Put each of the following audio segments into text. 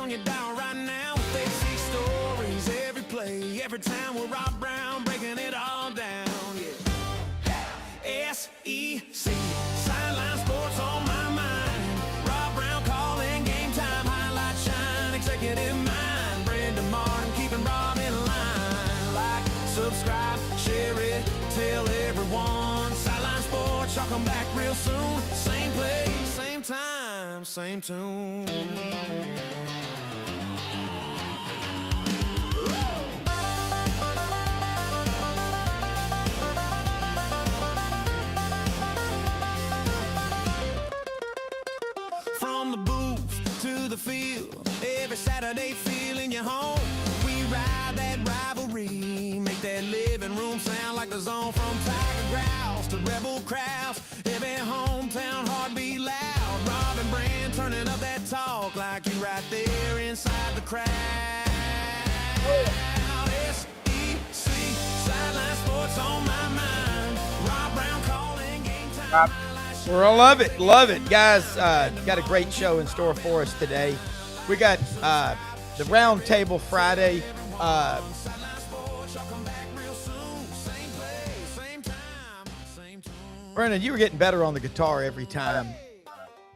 on your dial right now. They see stories every play, every time we're Rob Brown breaking it all down. Yeah. SEC Sidelines Sports on my mind. Rob Brown calling game time, highlight shine, executive mind. Brendan Martin keeping Rob in line. Like, subscribe, share it, tell everyone. Sideline Sports, y'all come back real soon. Same place, same time, same tune. From the booth to the field, every Saturday feeling you home. We ride that rivalry, make that living room sound like the zone. From Tiger Grouse to Rebel Crowds, every hometown heartbeat loud. Rob and Brand turning up that talk like you right there inside the crowd. SEC Sideline Sports on my mind. Rob Brown calling game time. We'll love it, guys. Got a great show in store for us today. We got the Roundtable Friday. Brendan, you were getting better on the guitar every time.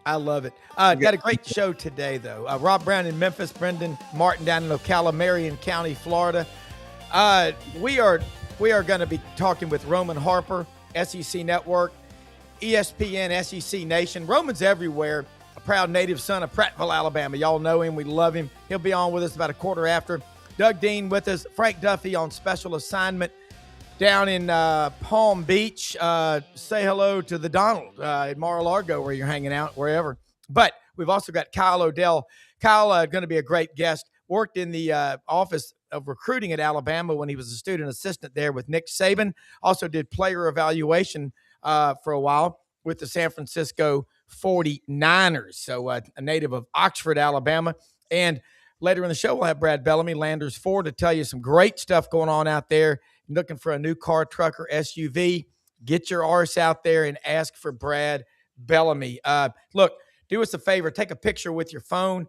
I love it. Got a great show today, though. Rob Brown in Memphis, Brendan Martin down in Ocala, Marion County, Florida. We are going to be talking with Roman Harper, SEC Network, ESPN, SEC Nation. Roman's everywhere. A proud native son of Prattville, Alabama. Y'all know him. We love him. He'll be on with us about a quarter after. Doug Dean with us. Frank Duffy on special assignment down in Palm Beach. Say hello to the Donald at Mar-a-Lago where you're hanging out, wherever. But we've also got Kyle Odell. Kyle going to be a great guest. Worked in the office of recruiting at Alabama when he was a student assistant there with Nick Saban. Also did player evaluation for a while with the San Francisco 49ers. So a native of Oxford, Alabama. And later in the show, we'll have Brad Bellamy, Landers Ford, to tell you some great stuff going on out there. Looking for a new car, truck, or SUV, get your arse out there and ask for Brad Bellamy. Look, do us a favor. Take a picture with your phone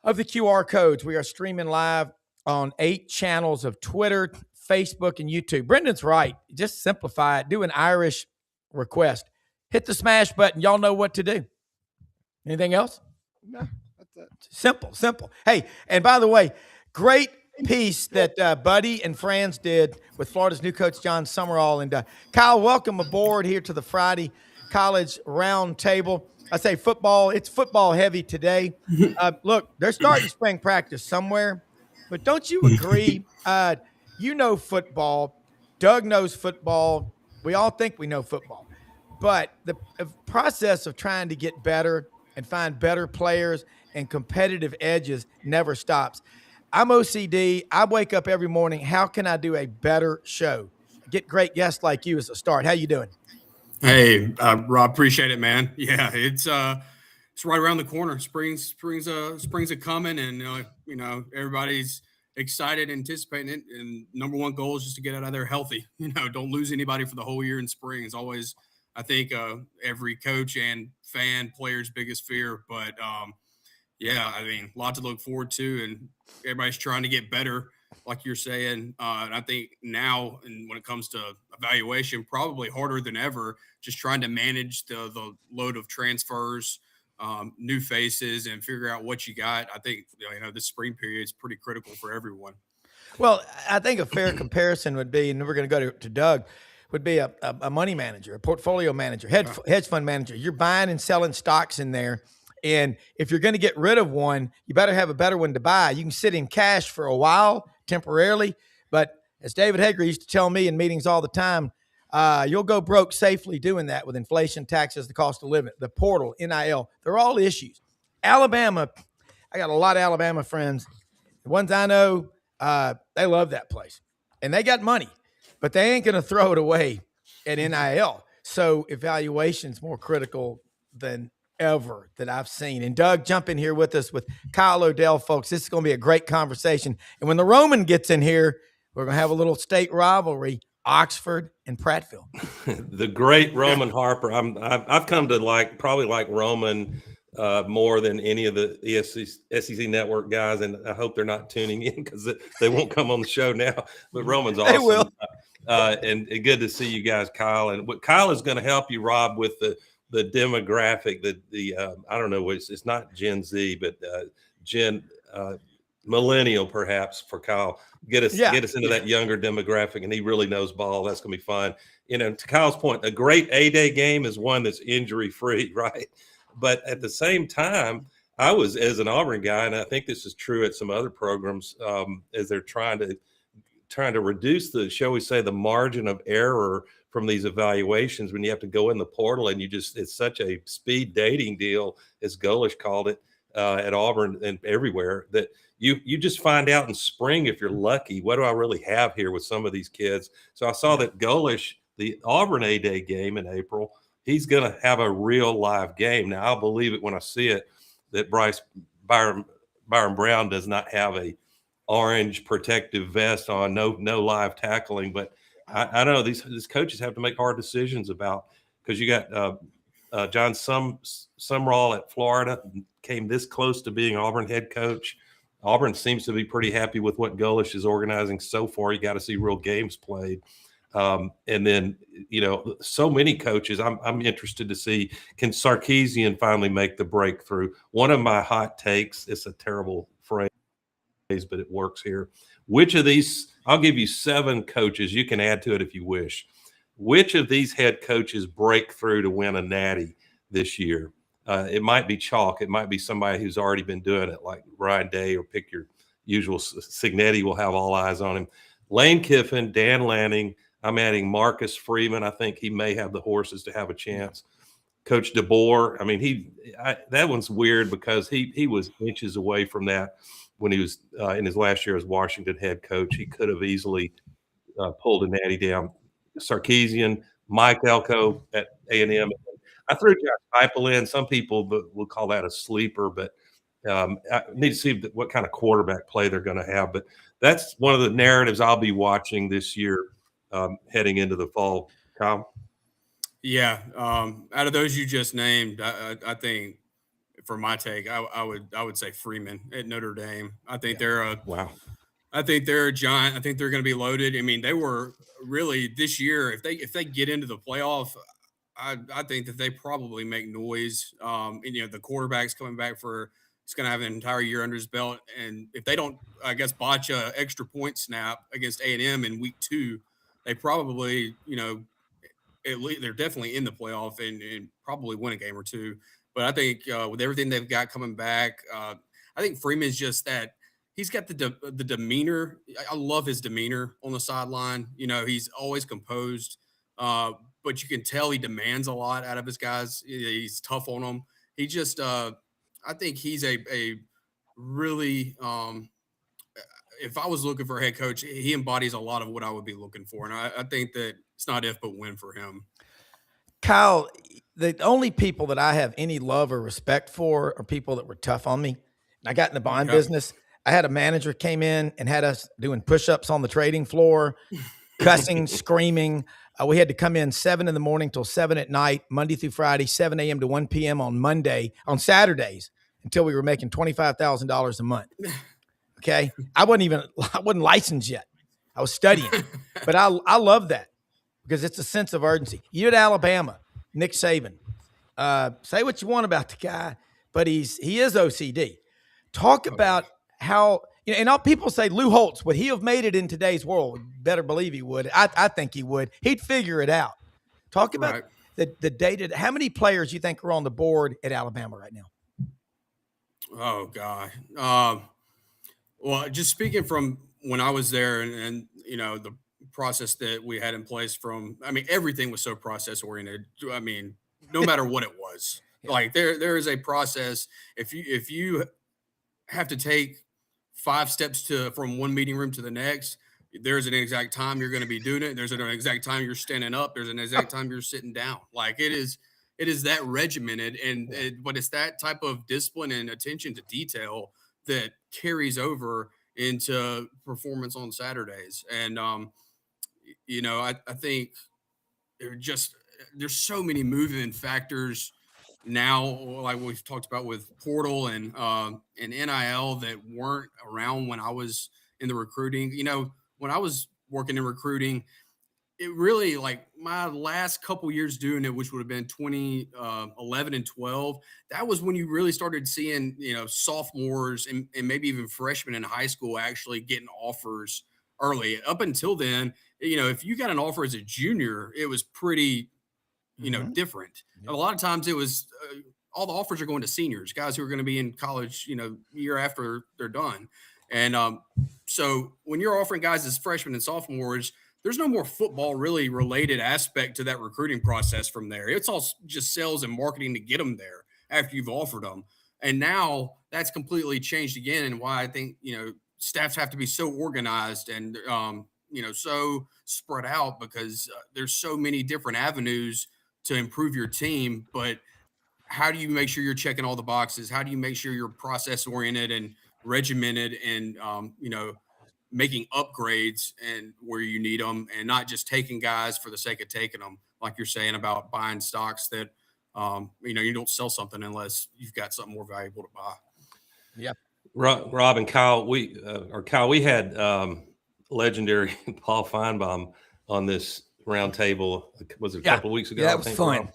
of the QR codes. We are streaming live on 8 channels of Twitter, Facebook, and YouTube. Brendan's right. Just simplify it. Do an Irish request. Hit the smash button. Y'all know what to do. Anything else? No, that's it. Simple. Hey, and by the way, great piece that Buddy and Franz did with Florida's new coach, John Summerall. And Kyle, welcome aboard here to the Friday College Roundtable. I say football. It's football heavy today. Look, they're starting spring practice somewhere. But don't you agree? You know football. Doug knows football. We all think we know football. But the process of trying to get better and find better players and competitive edges never stops. I'm OCD. I wake up every morning. How can I do a better show? Get great guests like you as a start. How you doing? Hey, Rob, appreciate it, man. Yeah, it's right around the corner. Spring's a coming, and everybody's excited, anticipating it. And number one goal is just to get out of there healthy. Don't lose anybody for the whole year in spring. It's always, I think, every coach and fan player's biggest fear. But yeah, I mean, a lot to look forward to, and everybody's trying to get better, like you're saying. And I think now, and when it comes to evaluation, probably harder than ever, just trying to manage the load of transfers, new faces, and figure out what you got. I think, this spring period is pretty critical for everyone. Well, I think a fair comparison would be, and we're going to go to Doug, would be a money manager, a portfolio manager, hedge fund manager. You're buying and selling stocks in there. And if you're going to get rid of one, you better have a better one to buy. You can sit in cash for a while, temporarily. But as David Hager used to tell me in meetings all the time, you'll go broke safely doing that with inflation, taxes, the cost of living, the portal, NIL. They're all issues. Alabama, I got a lot of Alabama friends. The ones I know, they love that place. And they got money, but they ain't going to throw it away at NIL. So evaluation's more critical than ever that I've seen. And Doug, jump in here with us with Kyle Odell, folks. This is going to be a great conversation. And when the Roman gets in here, we're going to have a little state rivalry, Oxford and Prattville. The great Roman Harper. I've come to probably like Roman more than any of the SEC network guys, and I hope they're not tuning in because they won't come on the show now. But Roman's awesome. They will. And good to see you guys, Kyle. And what Kyle is going to help you, Rob, with the demographic, the I don't know, it's not Gen Z, but Gen millennial, perhaps, for Kyle. Get us into that younger demographic, and he really knows ball. That's going to be fun. To Kyle's point, a great A-Day game is one that's injury-free, right? But at the same time, I was, as an Auburn guy, and I think this is true at some other programs, as they're trying to reduce the, shall we say, the margin of error from these evaluations when you have to go in the portal and it's such a speed dating deal, as Golish called it, at Auburn and everywhere, that you just find out in spring, if you're lucky, what do I really have here with some of these kids? So I saw that Golish, the Auburn A-Day game in April, he's going to have a real live game. Now, I'll believe it when I see it, that Byron Brown does not have a orange protective vest on, no live tackling. But I know these coaches have to make hard decisions about, because you got John Sumrall at Florida, came this close to being Auburn head coach. Auburn seems to be pretty happy with what Golish is organizing so far. You got to see real games played. And then, so many coaches, I'm interested to see, can Sarkisian finally make the breakthrough? One of my hot takes, it's a terrible phrase, but it works here. Which of these, I'll give you 7 coaches, you can add to it if you wish. Which of these head coaches break through to win a natty this year? It might be chalk. It might be somebody who's already been doing it, like Ryan Day, or pick your usual. Signetti will have all eyes on him. Lane Kiffin, Dan Lanning. I'm adding Marcus Freeman. I think he may have the horses to have a chance. Coach DeBoer. I mean, that one's weird because he was inches away from that when he was in his last year as Washington head coach. He could have easily pulled a natty down. Sarkisian, Mike Elko at A&M. I threw Josh Heupel in. Some people will call that a sleeper, but I need to see what kind of quarterback play they're going to have. But that's one of the narratives I'll be watching this year heading into the fall. Kyle? Yeah. Out of those you just named, I think, for my take, I would say Freeman at Notre Dame. I think they're a giant. I think they're going to be loaded. I mean, they were really this year, if they get into the playoff, I think that they probably make noise. And, the quarterback's coming back he's going to have an entire year under his belt. And if they don't, I guess, botch a extra point snap against A&M in week 2, they probably, at least they're definitely in the playoff and probably win a game or 2. But I think with everything they've got coming back, I think Freeman's just that. He's got the demeanor. I love his demeanor on the sideline. He's always composed, but you can tell he demands a lot out of his guys. He's tough on them. He just, I think he's a really, if I was looking for a head coach, he embodies a lot of what I would be looking for. And I think that it's not if but when for him. Kyle, the only people that I have any love or respect for are people that were tough on me. I got in the bond business. I had a manager came in and had us doing push-ups on the trading floor, cussing, screaming. We had to come in 7 a.m. till 7 p.m, Monday through Friday, 7 a.m. to 1 p.m. on Saturdays, until we were making $25,000 a month. Okay. I wasn't licensed yet. I was studying, but I love that because it's a sense of urgency. You at Alabama, Nick Saban, say what you want about the guy, but he is OCD. Talk about how, and all people say Lou Holtz, would he have made it in today's world? Better believe he would. I think he would. He'd figure it out. Talk about the data. How many players you think are on the board at Alabama right now? Oh, God. Well, just speaking from when I was there and the process that we had in place everything was so process oriented. I mean, no matter what it was, like there is a process. If you have to take 5 steps from one meeting room to the next, there's an exact time you're going to be doing it. There's an exact time you're standing up. There's an exact time you're sitting down. Like it is that regimented. But it's that type of discipline and attention to detail that carries over into performance on Saturdays. And, I think there's so many moving factors now, like we've talked about with portal and NIL that weren't around when I was in the recruiting. When I was working in recruiting, it really, like, my last couple years doing it, which would have been 2011 and 12, that was when you really started seeing, sophomores and maybe even freshmen in high school actually getting offers early. Up until then, if you got an offer as a junior, it was pretty, different. A lot of times it was all the offers are going to seniors, guys who are going to be in college, year after they're done. And so when you're offering guys as freshmen and sophomores, there's no more football really related aspect to that recruiting process from there. It's all just sales and marketing to get them there after you've offered them. And now that's completely changed again. And why I think, staffs have to be so organized and, so spread out, because there's so many different avenues to improve your team. But how do you make sure you're checking all the boxes? How do you make sure you're process oriented and regimented and, making upgrades and where you need them, and not just taking guys for the sake of taking them, like you're saying about buying stocks that, you don't sell something unless you've got something more valuable to buy. Yeah. Rob and Kyle, we had legendary Paul Feinbaum on this roundtable. Was it a couple of weeks ago? Yeah, that was fun.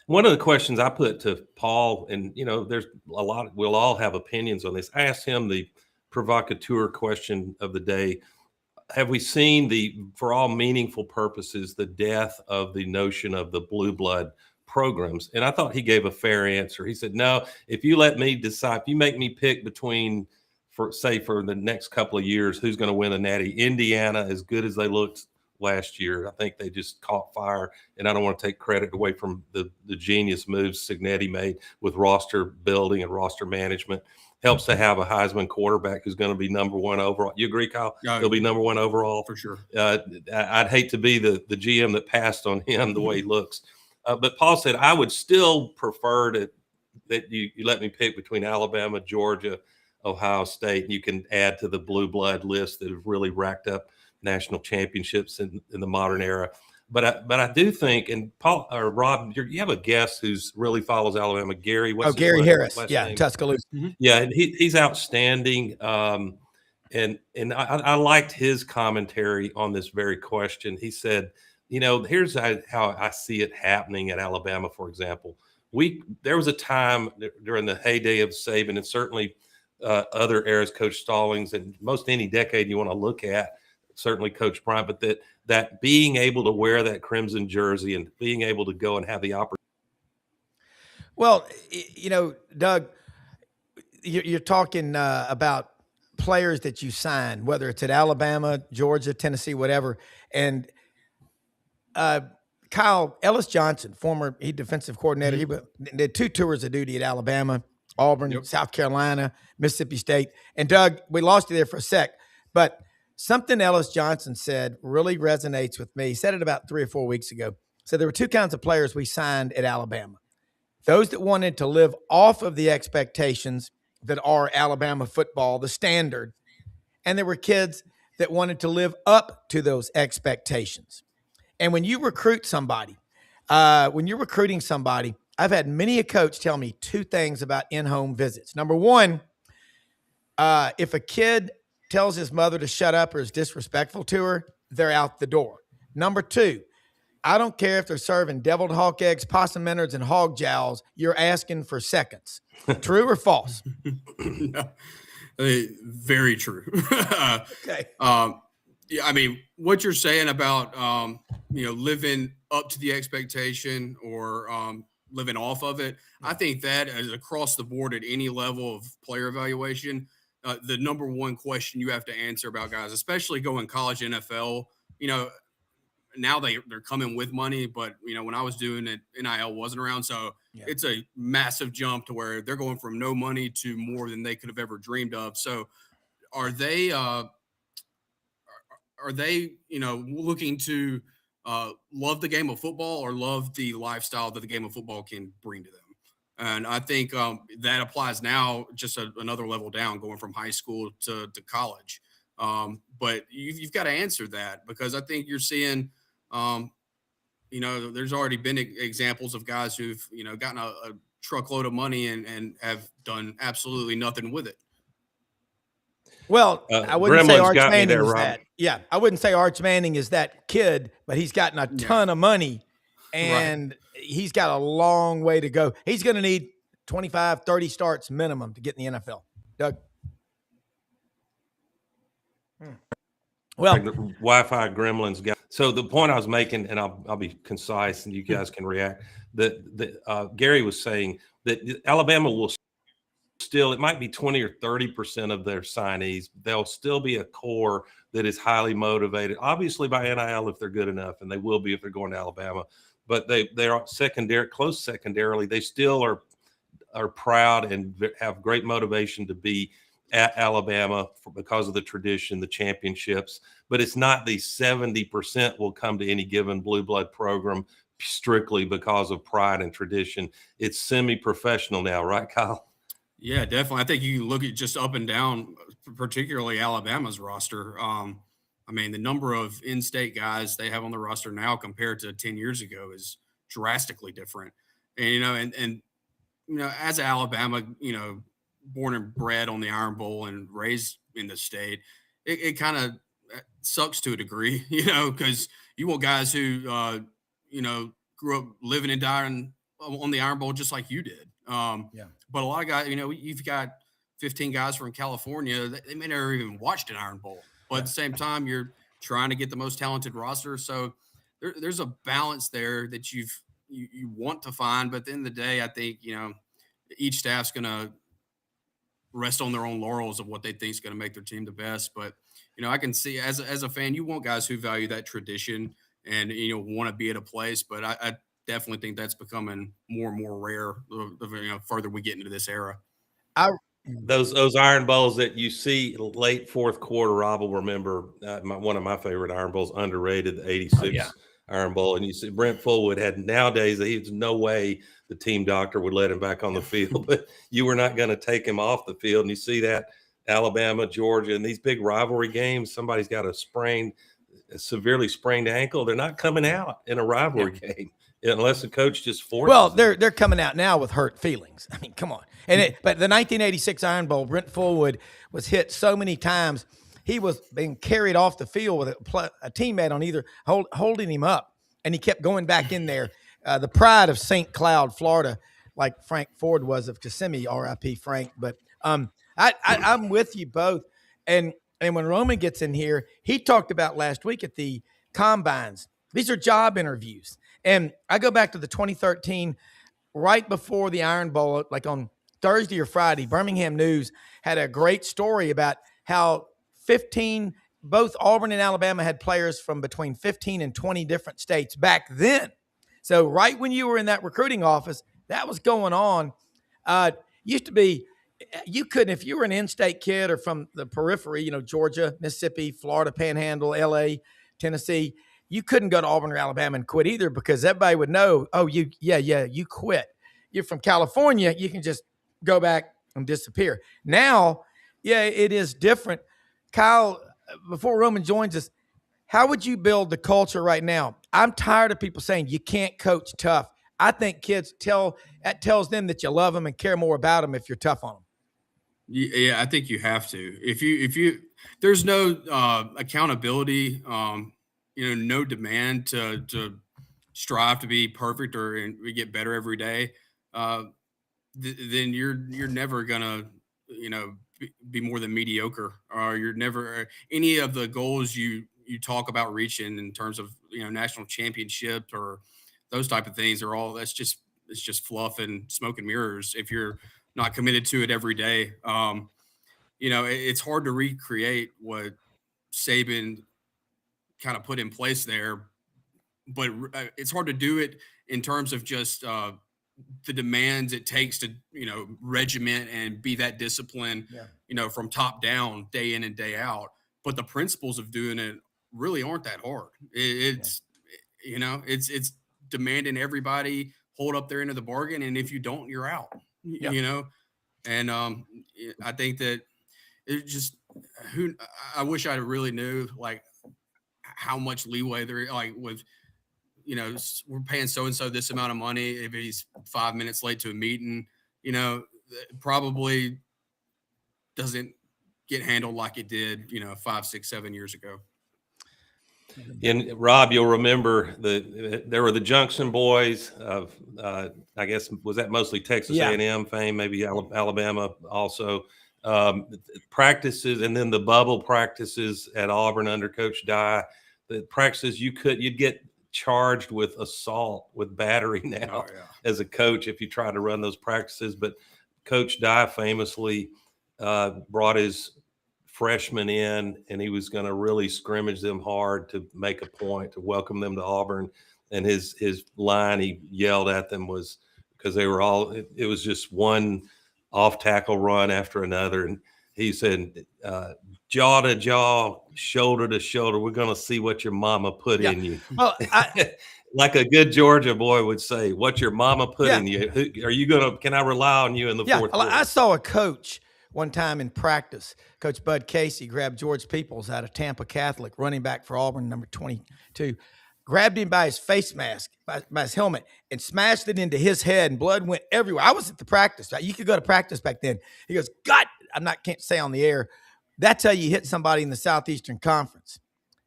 One of the questions I put to Paul, and there's a lot. We'll all have opinions on this. I asked him the provocateur question of the day. Have we seen, for all meaningful purposes, the death of the notion of the blue blood programs? And I thought he gave a fair answer. He said, no, if you let me decide, if you make me pick between, for the next couple of years, who's going to win the Natty, Indiana, as good as they looked last year, I think they just caught fire. And I don't want to take credit away from the genius moves Signetti made with roster building and roster management. Helps to have a Heisman quarterback who's going to be number one overall. You agree, Kyle? He'll be number one overall for sure. I'd hate to be the GM that passed on him the way he looks. But Paul said, I would still prefer that you let me pick between Alabama, Georgia, Ohio State. You can add to the blue blood list that have really racked up national championships in the modern era. But I do think, and Paul or Rob, you have a guest who's really follows Alabama, Gary. Gary Harris, name? Tuscaloosa. Mm-hmm. Yeah, and he's outstanding. And I liked his commentary on this very question. He said, here's how I see it happening at Alabama, for example. There was a time during the heyday of Saban, and certainly other eras, Coach Stallings, and most any decade you want to look at, certainly Coach Bryant, but that being able to wear that crimson jersey and being able to go and have the opportunity. Well, Doug, you're talking about players that you sign, whether it's at Alabama, Georgia, Tennessee, whatever. And Kyle Ellis Johnson, former defensive coordinator, he did 2 tours of duty at Alabama, Auburn, South Carolina, Mississippi State. And Doug, we lost you there for a sec, but something Ellis Johnson said really resonates with me. He said it about 3 or 4 weeks ago. So there were 2 kinds of players we signed at Alabama. Those that wanted to live off of the expectations that are Alabama football, the standard. And there were kids that wanted to live up to those expectations. And when you recruit somebody, when you're recruiting somebody, I've had many a coach tell me 2 things about in-home visits. Number one, if a kid tells his mother to shut up or is disrespectful to her, they're out the door. Number 2, I don't care if they're serving deviled hawk eggs, possum innards, and hog jowls. You're asking for seconds. True or false? No, very true. Okay. Yeah, I mean, what you're saying about living up to the expectation or living off of it, I think that is across the board at any level of player evaluation. The number one question you have to answer about guys, especially going college, NFL, now they're coming with money, but when I was doing it, NIL wasn't around. So it's a massive jump to where they're going from no money to more than they could have ever dreamed of. So are they looking to love the game of football or love the lifestyle that the game of football can bring to them? And I think that applies now just another level down, going from high school to college. But you've got to answer that, because I think you're seeing, there's already been examples of guys who've, gotten a truckload of money and have done absolutely nothing with it. Well, I wouldn't say Gremlin's Arch got me Manning there, is Rob. that. Yeah, I wouldn't say Arch Manning is that kid, but he's gotten a ton of money, and he's got a long way to go. He's going to need 25, 30 starts minimum to get in the NFL. Doug? Well, the Wi-Fi gremlins got. So the point I was making, and I'll be concise, and you guys can react. That Gary was saying that Alabama will still, it might be 20 or 30% of their signees. There'll still be a core that is highly motivated, obviously by NIL if they're good enough, and they will be if they're going to Alabama. But they are close secondarily. They still are proud and have great motivation to be at Alabama because of the tradition, the championships. But it's not the 70% will come to any given blue blood program strictly because of pride and tradition. It's semi-professional now, right, Kyle? Yeah, definitely. I think you can look at just up and down, particularly Alabama's roster. The number of in-state guys they have on the roster now compared to 10 years ago is drastically different. And as Alabama, born and bred on the Iron Bowl and raised in the state, it kind of sucks to a degree, because you want guys who, grew up living and dying on the Iron Bowl just like you did. But a lot of guys, you've got 15 guys from California, they may never even watched an Iron Bowl, but at the same time, you're trying to get the most talented roster. So there's a balance there that you want to find. But at the end of the day, I think, each staff's going to rest on their own laurels of what they think is going to make their team the best. But, I can see as a fan, you want guys who value that tradition and, want to be at a place. But I definitely think that's becoming more and more rare the further we get into this era. Those Iron Bowls that you see late fourth quarter, Rob will remember one of my favorite Iron Bowls, underrated, the 86 Iron Bowl. And you see Brent Fullwood nowadays, there's no way the team doctor would let him back on the field, but you were not going to take him off the field. And you see that Alabama, Georgia, and these big rivalry games, somebody's got a severely sprained ankle. They're not coming out in a rivalry game unless the coach just forces. Well, they're coming out now with hurt feelings. I mean, come on. But the 1986 Iron Bowl, Brent Fullwood was hit so many times. He was being carried off the field with a teammate on either holding him up, and he kept going back in there. The pride of St. Cloud, Florida, like Frank Ford was of Kissimmee, R.I.P. Frank. But I'm with you both. And when Roman gets in here, he talked about last week at the combines. These are job interviews. And I go back to the 2013, right before the Iron Bowl, like on Thursday or Friday, Birmingham News had a great story about how both Auburn and Alabama had players from between 15 and 20 different states back then. So right when you were in that recruiting office, that was going on. Used to be, you couldn't, if you were an in-state kid or from the periphery, Georgia, Mississippi, Florida, Panhandle, LA, Tennessee, you couldn't go to Auburn or Alabama and quit either because everybody would know, oh, you quit. You're from California, you can just go back and disappear. Now, it is different. Kyle, before Roman joins us, how would you build the culture right now? I'm tired of people saying you can't coach tough. I think kids tells them that you love them and care more about them if you're tough on them. Yeah, I think you have to. If you there's no accountability, no demand to strive to be perfect or get better every day, then you're never gonna be more than mediocre, or you're never any of the goals you talk about reaching in terms of national championship or those type of things are all it's just fluff and smoke and mirrors if you're not committed to it every day. It's hard to recreate what Saban kind of put in place there, but it's hard to do it in terms of just the demands it takes to, regiment and be that discipline, from top down, day in and day out. But the principles of doing it really aren't that hard. It's demanding everybody hold up their end of the bargain. And if you don't, you're out, and I think that it just, I wish I really knew like how much leeway there, like with we're paying so-and-so this amount of money if he's 5 minutes late to a meeting, probably doesn't get handled like it did, 5, 6, 7 years ago. And Rob, you'll remember there were the Junction boys of, I guess, was that mostly Texas A&M fame, maybe Alabama also, practices, and then the bubble practices at Auburn under Coach Dye. The practices you'd get charged with assault, with battery now as a coach if you try to run those practices. But Coach Dye famously brought his freshmen in, and he was going to really scrimmage them hard to make a point, to welcome them to Auburn. And his line he yelled at them was, because they were all, it was just one off tackle run after another. And he said, jaw to jaw, shoulder to shoulder, we're going to see what your mama put in you. Well, like a good Georgia boy would say, what your mama put in you. Can I rely on you in the fourth quarter? I saw a coach one time in practice. Coach Bud Casey grabbed George Peoples out of Tampa Catholic, running back for Auburn, number 22, grabbed him by his face mask, by his helmet, and smashed it into his head, and blood went everywhere. I was at the practice. You could go to practice back then. He goes, God, can't say on the air, that's how you hit somebody in the Southeastern Conference.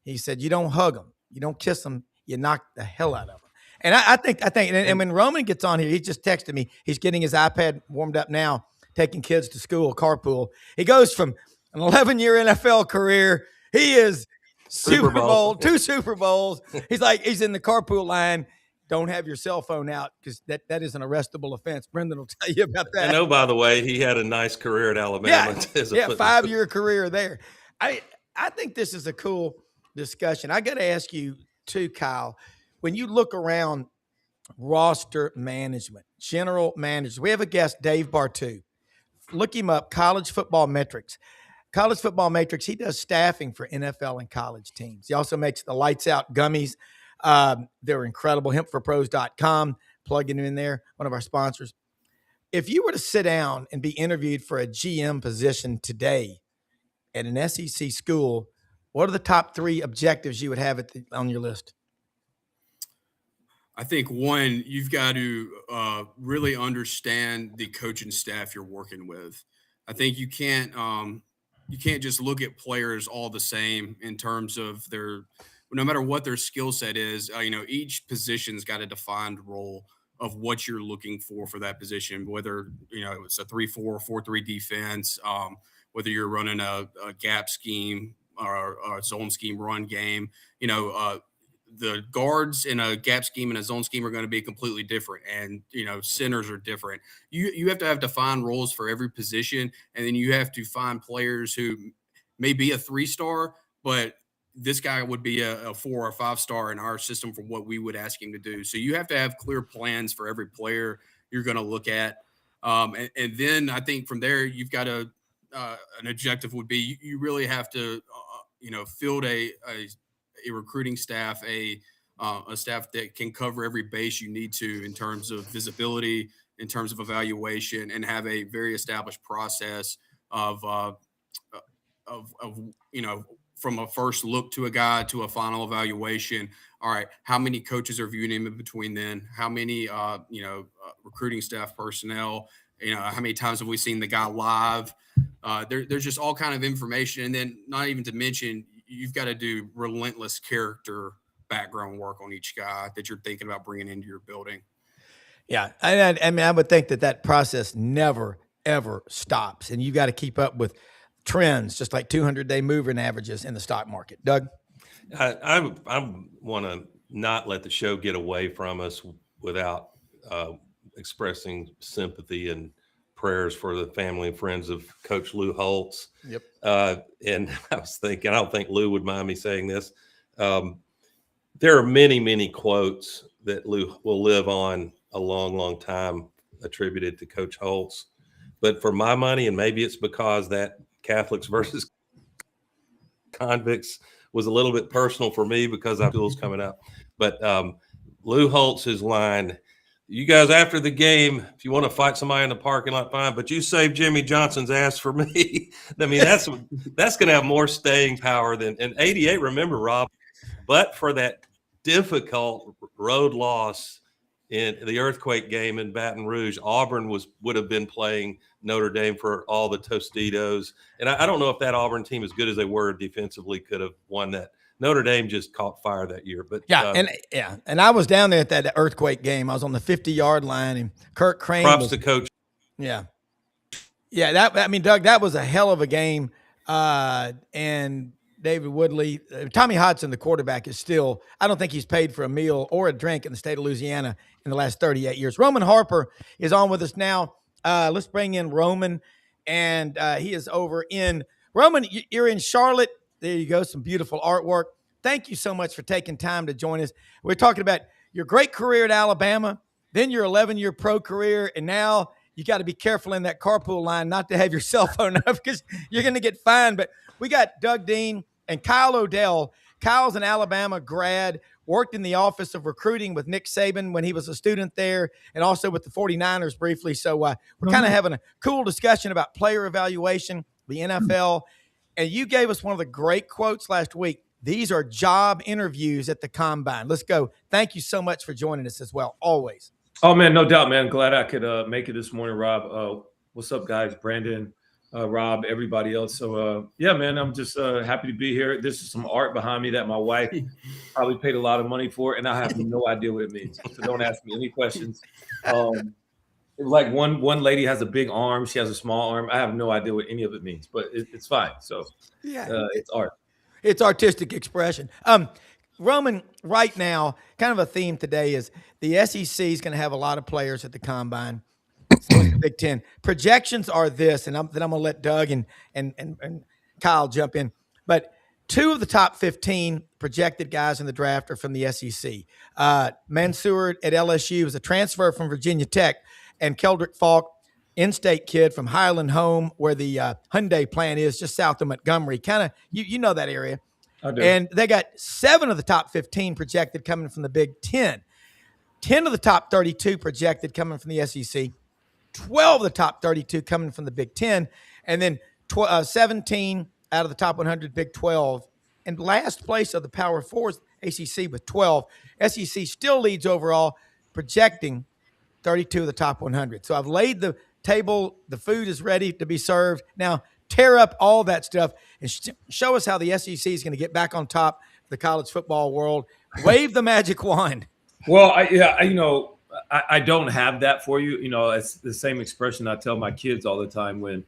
He said, you don't hug them, you don't kiss them, you knock the hell out of them. And I think, and when Roman gets on here, he just texted me. He's getting his iPad warmed up now, taking kids to school, carpool. He goes from an 11-year NFL career. He is Super Bowl, 2 Super Bowls. He's in the carpool line. Don't have your cell phone out, because that is an arrestable offense. Brendan will tell you about that. And by the way, he had a nice career at Alabama. Yeah, 5-year career there. I think this is a cool discussion. I got to ask you too, Kyle, when you look around roster management, general managers, we have a guest, Dave Bartu. Look him up, College Football Metrics. College Football Metrics, he does staffing for NFL and college teams. He also makes the Lights Out gummies. They're incredible. Hempforpros.com, plugging them in there, one of our sponsors. If you were to sit down and be interviewed for a GM position today at an SEC school, what are the top 3 objectives you would have on your list? I think, one, you've got to really understand the coaching staff you're working with. I think you can't just look at players all the same in terms of no matter what their skill set is. Each position's got a defined role of what you're looking for that position, whether it's a 3-4, 4-3 defense, whether you're running a gap scheme or a zone scheme run game. The guards in a gap scheme and a zone scheme are going to be completely different. And, centers are different. You have to have defined roles for every position. And then you have to find players who may be a 3-star, but this guy would be a 4 or 5-star in our system for what we would ask him to do. So you have to have clear plans for every player you're going to look at. And then I think from there, you've got an objective would be, you really have to, field a recruiting staff, a staff that can cover every base you need to in terms of visibility, in terms of evaluation, and have a very established process of from a first look to a guy to a final evaluation. All right, how many coaches are viewing him in between then? How many recruiting staff personnel? How many times have we seen the guy live? There's just all kind of information, and then not even to mention, you've got to do relentless character background work on each guy that you're thinking about bringing into your building. Yeah. I would think that process never, ever stops. And you've got to keep up with trends, just like 200-day moving averages in the stock market. Doug? I want to not let the show get away from us without expressing sympathy and prayers for the family and friends of Coach Lou Holtz. Yep. And I was thinking, I don't think Lou would mind me saying this. There are many, many quotes that Lou will live on a long, long time attributed to Coach Holtz. But for my money, and maybe it's because that Catholics versus convicts was a little bit personal for me because I feel it's coming up. But Lou Holtz's line, you guys after the game, if you want to fight somebody in the parking lot, fine, but you saved Jimmy Johnson's ass for me. I mean, that's going to have more staying power than – and 88, remember, Rob, but for that difficult road loss in the earthquake game in Baton Rouge, Auburn would have been playing Notre Dame for all the Tostitos. And I don't know if that Auburn team, as good as they were defensively, could have won that. Notre Dame just caught fire that year. But and I was down there at that earthquake game. I was on the 50-yard line, and Kirk Crane. Props to Coach. Yeah. Doug, that was a hell of a game. And David Woodley, Tommy Hodson, the quarterback, is still, I don't think he's paid for a meal or a drink in the state of Louisiana in the last 38 years. Roman Harper is on with us now. Let's bring in Roman, and he is over in Roman. You're in Charlotte. There you go. Some beautiful artwork. Thank you so much for taking time to join us. We're talking about your great career at Alabama, then your 11-year pro career, and now you got to be careful in that carpool line not to have your cell phone up because you're going to get fined. But we got Doug Dean and Kyle Odell. Kyle's an Alabama grad, worked in the office of recruiting with Nick Saban when he was a student there, and also with the 49ers briefly. So we're kind of having a cool discussion about player evaluation, the NFL. And you gave us one of the great quotes last week. These are job interviews at the Combine. Let's go. Thank you so much for joining us as well, always. Oh, man, no doubt, man. Glad I could make it this morning, Rob. What's up, guys? Brandon, Rob, everybody else. So, yeah, man, I'm just happy to be here. This is some art behind me that my wife probably paid a lot of money for, and I have no idea what it means. So don't ask me any questions. Like one lady has a big arm. She has a small arm. I have no idea what any of it means, but it's fine. So, it's art. It's artistic expression. Roman, right now, kind of a theme today is the SEC is going to have a lot of players at the Combine. So the Big Ten projections are this, and I'm going to let Doug and Kyle jump in. But 2 of the top 15 projected guys in the draft are from the SEC. Mansour at LSU is a transfer from Virginia Tech, and Keldrick Falk, in-state kid from Highland Home, where the Hyundai plant is, just south of Montgomery. Kind of, you know that area. I do. And they got 7 of the top 15 projected coming from the Big Ten. 10 of the top 32 projected coming from the SEC. 12 of the top 32 coming from the Big Ten. And then 17 out of the top 100 Big 12. And last place of the Power Fours, ACC with 12. SEC still leads overall, projecting 32 of the top 100. So I've laid the table. The food is ready to be served. Now, tear up all that stuff and show us how the SEC is going to get back on top of the college football world. Wave the magic wand. Well, I don't have that for you. It's the same expression I tell my kids all the time when,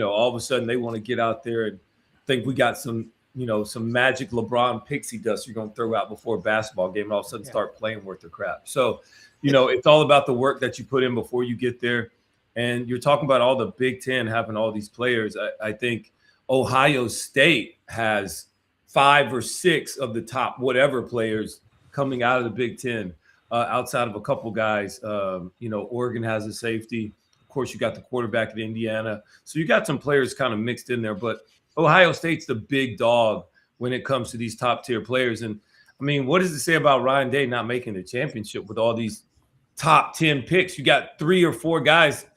all of a sudden they want to get out there and think we got some magic LeBron pixie dust you're going to throw out before a basketball game and all of a sudden start playing worth of crap. So, it's all about the work that you put in before you get there. And you're talking about all the Big Ten having all these players. I think Ohio State has 5 or 6 of the top whatever players coming out of the Big Ten, outside of a couple guys. Oregon has a safety. Of course, you got the quarterback at Indiana. So you got some players kind of mixed in there. But Ohio State's the big dog when it comes to these top-tier players. And, what does it say about Ryan Day not making the championship with all these top 10 picks? You got 3 or 4 guys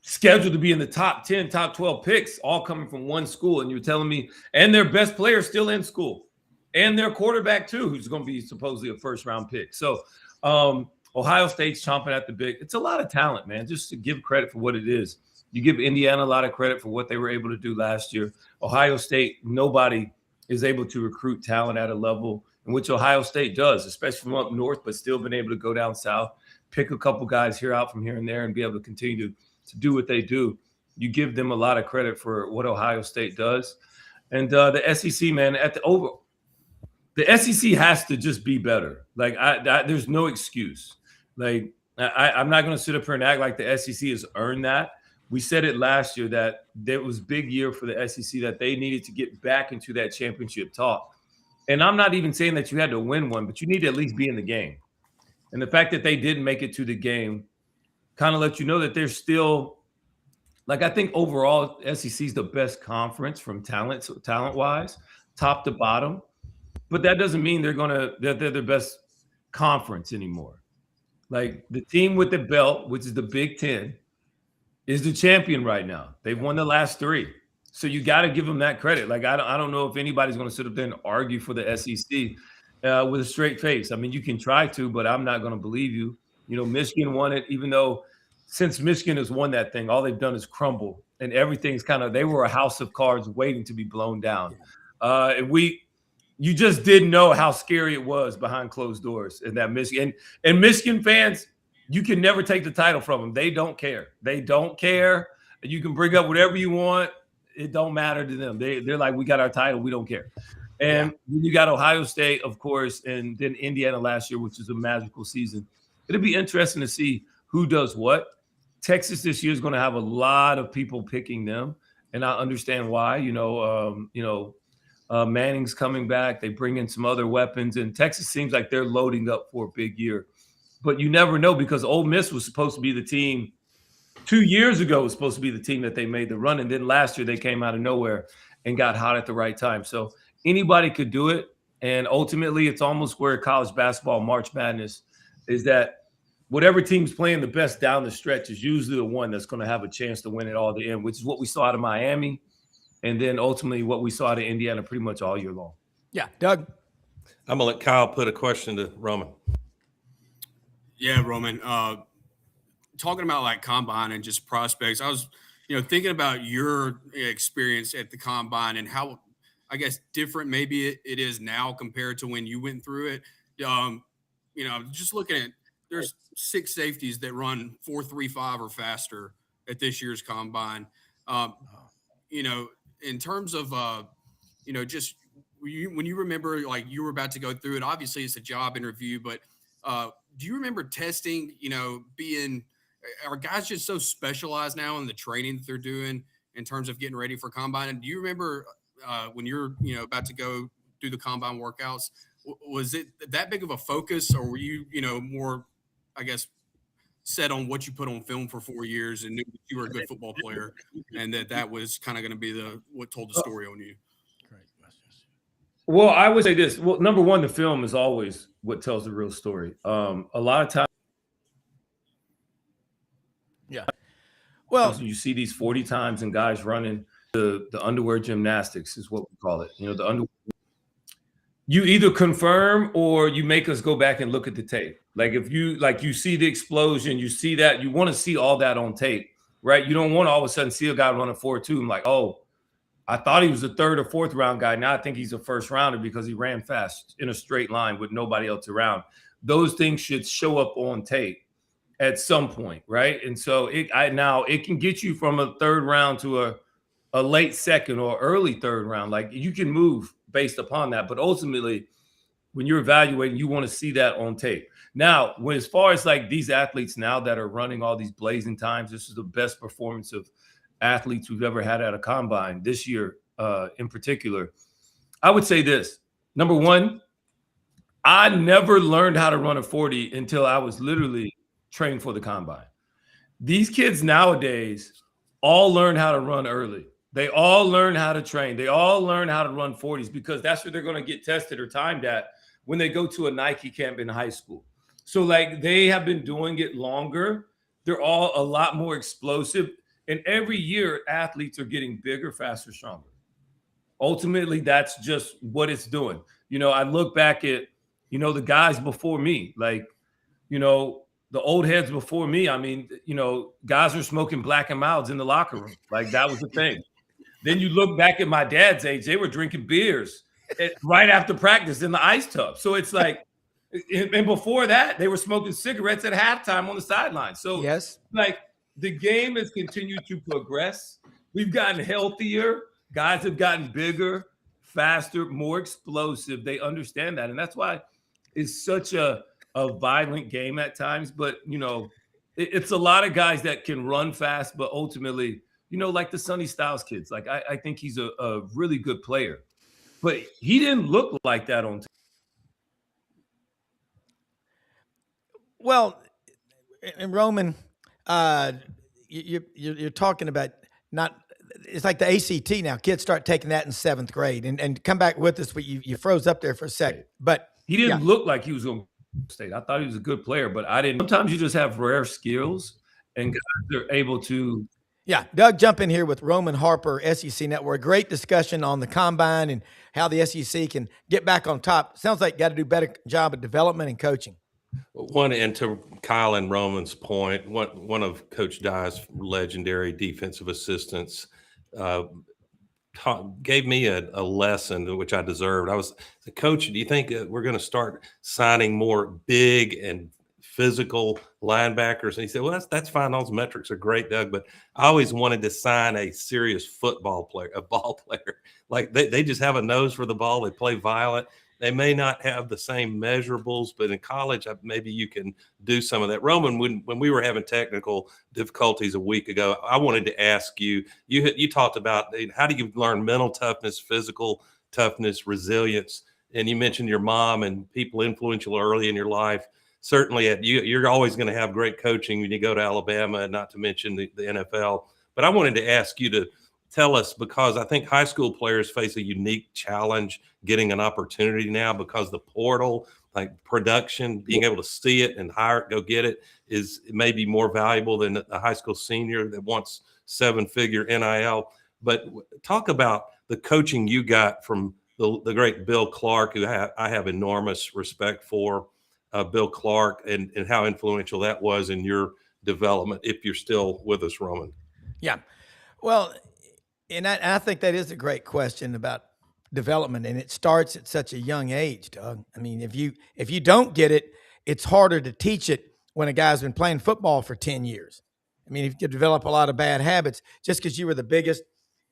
scheduled to be in the top 10, top 12 picks, all coming from one school. And you're telling me, and their best player still in school, and their quarterback too, who's going to be supposedly a first-round pick. So Ohio State's chomping at the bit. It's a lot of talent, man, just to give credit for what it is. You give Indiana a lot of credit for what they were able to do last year. Ohio State, nobody is able to recruit talent at a level in which Ohio State does, especially from up north, but still been able to go down south, pick a couple guys out from here and there, and be able to continue to do what they do. You give them a lot of credit for what Ohio State does. And the SEC, man, the SEC has to just be better. Like, there's no excuse. Like, I'm not going to sit up here and act like the SEC has earned that. We said it last year that it was a big year for the SEC, that they needed to get back into that championship talk. And I'm not even saying that you had to win one, but you need to at least be in the game. And the fact that they didn't make it to the game kind of let you know that they're still, like, I think overall SEC is the best conference from talent-wise, top to bottom. But that doesn't mean they're the best conference anymore. Like, the team with the belt, which is the Big Ten, is the champion right now. They've won the last 3. So you got to give them that credit. Like, I don't know if anybody's going to sit up there and argue for the SEC. with a straight face. I mean, you can try to, but I'm not going to believe you. You know, Michigan won it, even though since Michigan has won that thing, all they've done is crumble, and everything's they were a house of cards waiting to be blown down. You just didn't know how scary it was behind closed doors in that Michigan. And Michigan fans, you can never take the title from them. They don't care. They don't care. You can bring up whatever you want. It don't matter to them. They're like, we got our title. We don't care. And you got Ohio State, of course, and then Indiana last year, which is a magical season. It'll be interesting to see who does what. Texas this year is going to have a lot of people picking them, and I understand why. Manning's coming back. They bring in some other weapons, and Texas seems like they're loading up for a big year. But you never know, because Ole Miss was supposed to be the team 2 years ago, was supposed to be the team that they made the run. And then last year they came out of nowhere and got hot at the right time. So anybody could do it. And ultimately it's almost where college basketball March Madness is, that whatever team's playing the best down the stretch is usually the one that's going to have a chance to win it all at the end, which is what we saw out of Miami. And then ultimately what we saw out of Indiana pretty much all year long. Yeah. Doug? I'm going to let Kyle put a question to Roman. Yeah, Roman. Talking about like combine and just prospects, I was, thinking about your experience at the combine and how, I guess, different maybe it is now compared to when you went through it. Just looking at, there's 6 safeties that run 4.35 or faster at this year's combine. In terms of, just when you remember, like, you were about to go through it, obviously it's a job interview, but do you remember testing, are guys just so specialized now in the training that they're doing in terms of getting ready for combine? And do you remember when you're, about to go do the combine workouts, was it that big of a focus, or were you, more, I guess, set on what you put on film for 4 years and knew that you were a good football player and that was kind of going to be what told the story on you? Well, I would say this. Well, number one, the film is always what tells the real story. A lot of times, you see these 40 times and guys running the underwear gymnastics is what we call it. The underwear. You either confirm or you make us go back and look at the tape. Like if you see the explosion, you see that, you want to see all that on tape, right? You don't want to all of a sudden see a guy running 4.2 and like, oh, I thought he was a 3rd or 4th round guy. Now I think he's a 1st rounder because he ran fast in a straight line with nobody else around. Those things should show up on tape at some point, right? And so it can get you from a 3rd round to a late 2nd or early 3rd round. Like you can move based upon that, but ultimately when you're evaluating, you want to see that on tape. Now, as far as like these athletes now that are running all these blazing times, this is the best performance of athletes we've ever had at a combine this year in particular. I would say this. Number one, I never learned how to run a 40 until I was literally trained for the combine. These kids nowadays all learn how to run early. They all learn how to train. They all learn how to run 40s because that's where they're going to get tested or timed at when they go to a Nike camp in high school. So like they have been doing it longer. They're all a lot more explosive. And every year athletes are getting bigger, faster, stronger. Ultimately, that's just what it's doing. I look back at, the guys before me, like, the old heads before me. I mean, guys are smoking Black and Milds in the locker room. Like that was the thing. Then you look back at my dad's age, they were drinking beers right after practice in the ice tub. So it's like, and before that, they were smoking cigarettes at halftime on the sidelines. So yes, like the game has continued to progress. We've gotten healthier. Guys have gotten bigger, faster, more explosive. They understand that. And that's why it's such a violent game at times. But, it's a lot of guys that can run fast, but ultimately, like the Sonny Styles kids. Like I think he's a really good player. But he didn't look like that on tape. Well, and Roman, you're talking about it's like the ACT now. Kids start taking that in 7th grade and come back with us, but you froze up there for a second. But he didn't look like he was going to stay. I thought he was a good player, but I didn't. Sometimes you just have rare skills and guys are able to Yeah, Doug, jump in here with Roman Harper, SEC Network. Great discussion on the combine and how the SEC can get back on top. Sounds like got to do a better job of development and coaching. One, and to Kyle and Roman's point, one of Coach Dye's legendary defensive assistants gave me a lesson which I deserved. I was the coach. Do you think we're going to start signing more big and physical linebackers? And he said, "Well, that's fine. Those metrics are great, Doug. But I always wanted to sign a serious football player, a ball player. Like they just have a nose for the ball. They play violent. They may not have the same measurables, but in college, maybe you can do some of that." Roman, when we were having technical difficulties a week ago, I wanted to ask you, you talked about how do you learn mental toughness, physical toughness, resilience, and you mentioned your mom and people influential early in your life. Certainly, you're always going to have great coaching when you go to Alabama, and not to mention the NFL. But I wanted to ask you to tell us, because I think high school players face a unique challenge getting an opportunity now because the portal, like production, being able to see it and hire it, go get it, is maybe more valuable than a high school senior that wants 7-figure NIL. But talk about the coaching you got from the great Bill Clark, who I have enormous respect for, Bill Clark, and how influential that was in your development, if you're still with us, Roman. Yeah. Well, and I think that is a great question about development, and it starts at such a young age, Doug. I mean, if you don't get it, it's harder to teach it when a guy's been playing football for 10 years. I mean, if you develop a lot of bad habits just because you were the biggest,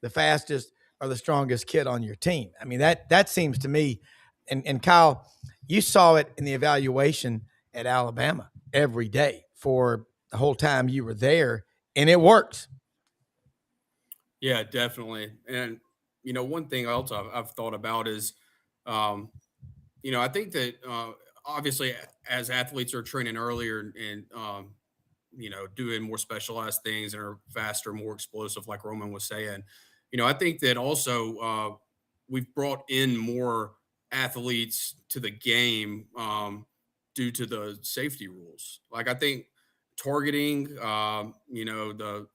the fastest, or the strongest kid on your team. I mean, that seems to me, and Kyle, you saw it in the evaluation at Alabama every day for the whole time you were there, and it works. Yeah, definitely. And, one thing else I've thought about is, I think that obviously as athletes are training earlier and, doing more specialized things and are faster, more explosive, like Roman was saying, I think that also we've brought in more athletes to the game due to the safety rules. Like I think targeting, the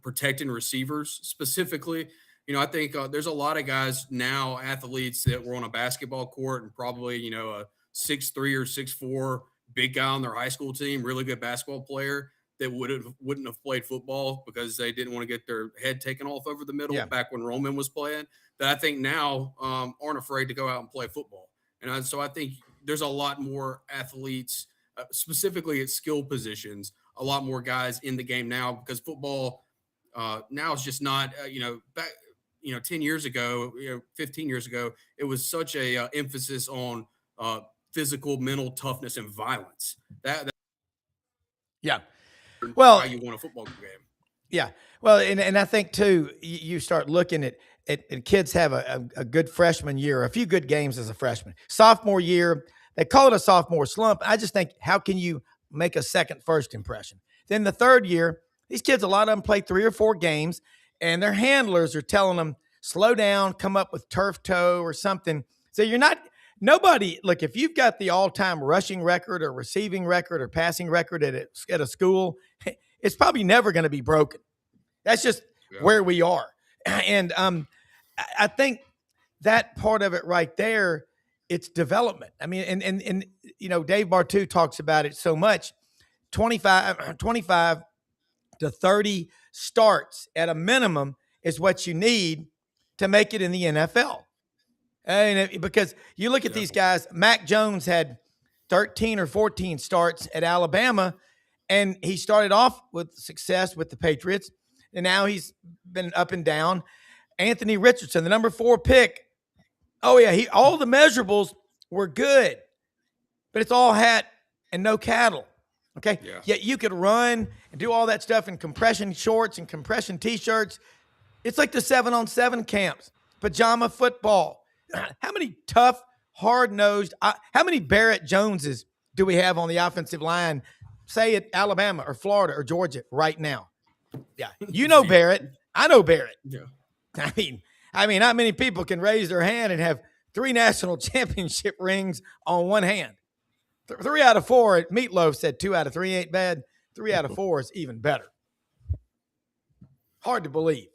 protecting receivers specifically. I think there's a lot of guys now, athletes that were on a basketball court and probably, a 6'3" or 6'4" big guy on their high school team, really good basketball player that wouldn't have played football because they didn't want to get their head taken off over the middle back when Roman was playing, that I think now aren't afraid to go out and play football. And so I think there's a lot more athletes, specifically at skill positions, a lot more guys in the game now because football now it's just not, back, 10 years ago, 15 years ago, it was such a emphasis on physical, mental toughness and violence. Yeah. Well, how you won a football game. Yeah. Well, and I think too, you start looking at kids have a good freshman year, a few good games as a freshman. Sophomore year, they call it a sophomore slump. I just think, how can you make a first impression? Then the third year, these kids, a lot of them play 3 or 4 games, and their handlers are telling them, slow down, come up with turf toe or something. So look, if you've got the all-time rushing record or receiving record or passing record at a school, it's probably never going to be broken. That's just where we are. And I think that part of it right there, it's development. I mean, and Dave Bartu talks about it so much. 25 to 30 starts at a minimum is what you need to make it in the NFL. And because you look at these guys, Mac Jones had 13 or 14 starts at Alabama, and he started off with success with the Patriots, and now he's been up and down. Anthony Richardson, the number 4 pick. Oh yeah, all the measurables were good, but it's all hat and no cattle. Okay. Yeah. Yet you could run and do all that stuff in compression shorts and compression t-shirts. It's like the 7-on-7 camps, pajama football. How many tough, hard-nosed, how many Barrett Joneses do we have on the offensive line, say at Alabama or Florida or Georgia right now? Yeah. Barrett. I know Barrett. Yeah. I mean, not many people can raise their hand and have 3 national championship rings on one hand. 3 out of 4. Meatloaf said 2 out of 3 ain't bad. 3 out of 4 is even better. Hard to believe.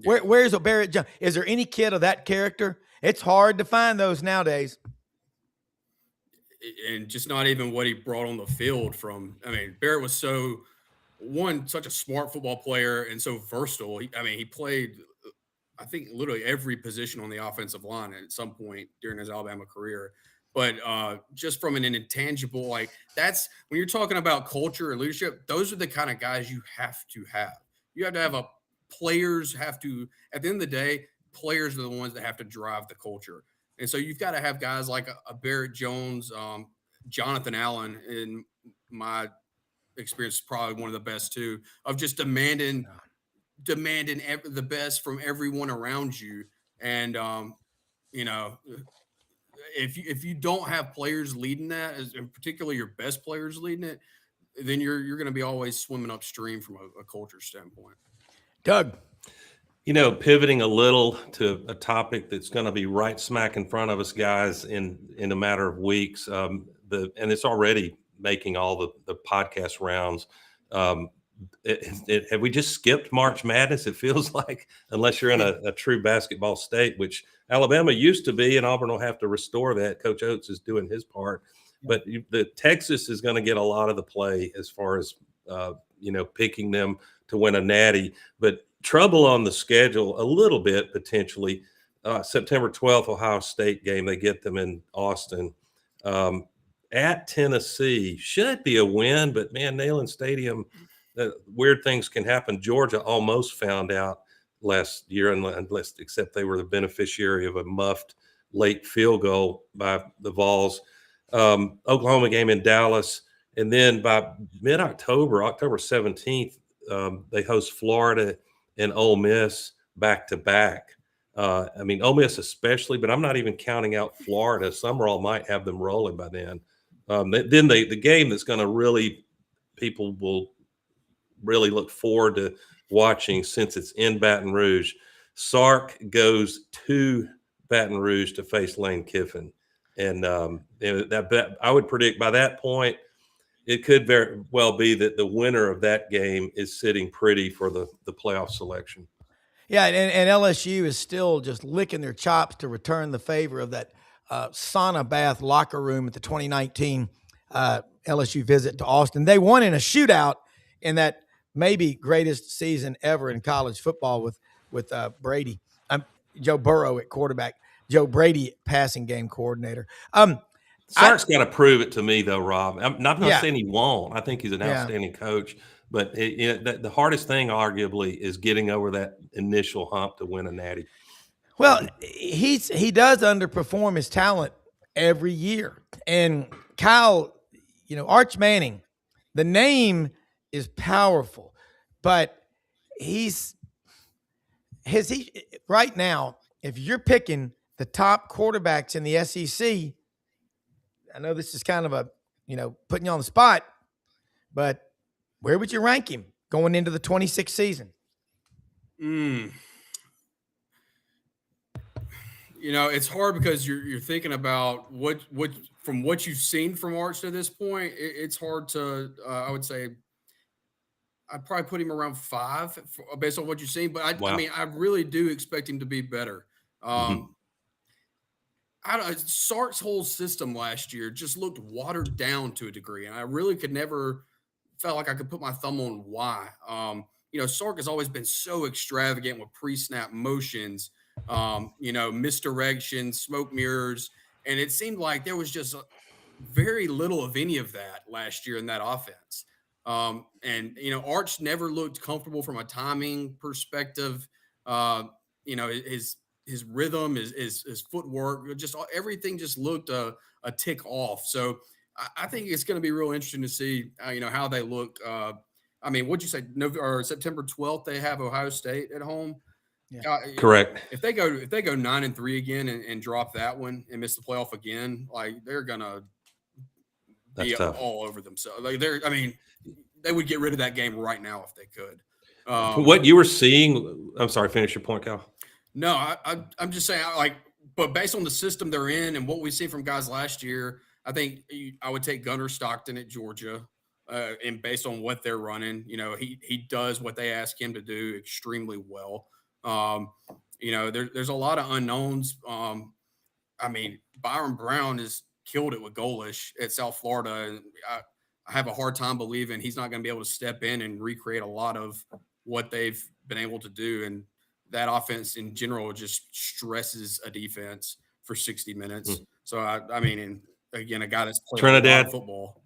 Where's Barrett Jones? Is there any kid of that character? It's hard to find those nowadays. And just not even what he brought on the field from. I mean, Barrett was such a smart football player and so versatile. He played, I think, literally every position on the offensive line at some point during his Alabama career. But just from an intangible, like that's when you're talking about culture and leadership, those are the kind of guys you have to have. You have to have players have to, at the end of the day, players are the ones that have to drive the culture. And so you've got to have guys like a Barrett Jones, Jonathan Allen, in my experience, is probably one of the best too, of just demanding the best from everyone around you. And, if you don't have players leading that, and particularly your best players leading it, then you're going to be always swimming upstream from a culture standpoint. Doug. Pivoting a little to a topic that's going to be right smack in front of us, guys, in a matter of weeks. And it's already making all the podcast rounds. Have we just skipped March Madness? It feels like, unless you're in a true basketball state, which Alabama used to be, and Auburn will have to restore that. Coach Oates is doing his part, but the Texas is going to get a lot of the play as far as picking them to win a natty. But trouble on the schedule a little bit potentially. September 12th, Ohio State game. They get them in Austin. At Tennessee should be a win, but man, Neyland Stadium, weird things can happen. Georgia almost found out last year, except they were the beneficiary of a muffed late field goal by the Vols. Oklahoma game in Dallas, and then by mid-October, October 17th, they host Florida and Ole Miss back-to-back. Ole Miss especially, but I'm not even counting out Florida. Summerall might have them rolling by then. Then the game that's going to people will really look forward to watching, since it's in Baton Rouge. Sark goes to Baton Rouge to face Lane Kiffin. And I would predict by that point, it could very well be that the winner of that game is sitting pretty for the playoff selection. Yeah, and LSU is still just licking their chops to return the favor of that sauna bath locker room at the 2019 LSU visit to Austin. They won in a shootout in that maybe greatest season ever in college football with Brady. Joe Burrow at quarterback, Joe Brady passing game coordinator. Sark's got to prove it to me, though, Rob. I'm not saying he won't. I think he's an outstanding coach. But the hardest thing, arguably, is getting over that initial hump to win a natty. Well, he does underperform his talent every year. And Kyle, Arch Manning, the name is powerful, but right now, if you're picking the top quarterbacks in the SEC, I know this is kind of putting you on the spot, but where would you rank him going into the 26th season? It's hard because you're thinking about what from what you've seen from Arch to this point. It's hard to. I would say I'd probably put him around 5 based on what you've seen. But I really do expect him to be better. Sark's whole system last year just looked watered down to a degree, and I really felt like I could put my thumb on why. Sark has always been so extravagant with pre-snap motions, misdirection, smoke mirrors, and it seemed like there was just very little of any of that last year in that offense. Arch never looked comfortable from a timing perspective. His rhythm, his footwork, just everything just looked a tick off. So I think it's going to be real interesting to see, how they look. What'd you say? September 12th, they have Ohio State at home. Yeah. Correct. If they go 9-3 again and drop that one and miss the playoff again, like they're gonna be all over themselves. Like they would get rid of that game right now if they could. What you were seeing, I'm sorry, finish your point, Cal. No, I'm just saying, but based on the system they're in and what we see from guys last year, I think I would take Gunnar Stockton at Georgia. and based on what they're running, he does what they ask him to do extremely well. There's a lot of unknowns. I mean, Byron Brown has killed it with Golish at South Florida, and I have a hard time believing he's not going to be able to step in and recreate a lot of what they've been able to do. And that offense in general just stresses a defense for 60 minutes. So, I mean, and again, a guy that's played a lot of football.